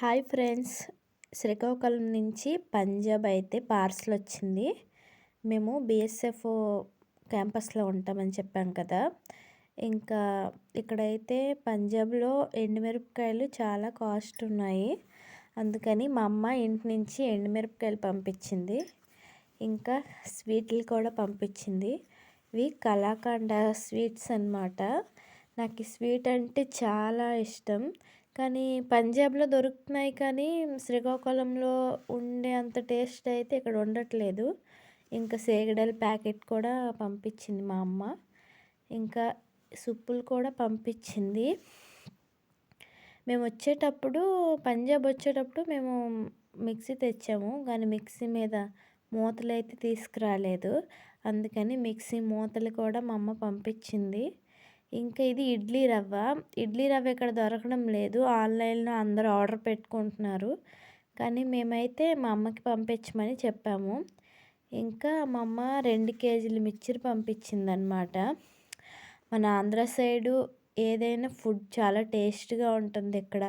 Hi friends, Srikakulam నుంచి పంజాబ్ అయితే parcel వచ్చింది. మేము బీఎస్ఎఫ్ క్యాంపస్లో ఉంటామని చెప్పాం కదా. ఇంకా ఇక్కడైతే పంజాబ్లో ఎండుమిరపకాయలు చాలా కాస్ట్ ఉన్నాయి. అందుకని మా అమ్మ ఇంటి నుంచి ఎండుమిరపకాయలు పంపించింది. ఇంకా స్వీట్లు కూడా పంపించింది. ఇవి కలాకండ స్వీట్స్ అన్నమాట. నాకు ఈ స్వీట్ అంటే చాలా ఇష్టం. కానీ పంజాబ్లో దొరుకుతున్నాయి, కానీ శ్రీకాకుళంలో ఉండే అంత టేస్ట్ అయితే ఇక్కడ ఉండట్లేదు. ఇంకా సేగడల ప్యాకెట్ కూడా పంపించింది మా అమ్మ. ఇంకా సుప్పులు కూడా పంపించింది. మేము వచ్చేటప్పుడు పంజాబ్ వచ్చేటప్పుడు మేము మిక్సీ తెచ్చాము, కానీ మిక్సీ మీద మూతలు అయితే తీసుకురాలేదు. అందుకని మిక్సీ మూతలు కూడా మా అమ్మ పంపించింది. ఇంకా ఇది ఇడ్లీ రవ్వ ఇక్కడ దొరకడం లేదు. ఆన్లైన్లో అందరూ ఆర్డర్ పెట్టుకుంటున్నారు, కానీ మేమైతే మా అమ్మకి పంపించమని చెప్పాము. ఇంకా మా అమ్మ 2 కేజీలు మిక్చర్ పంపించిందనమాట. మన ఆంధ్ర సైడు ఏదైనా ఫుడ్ చాలా టేస్ట్గా ఉంటుంది ఇక్కడ.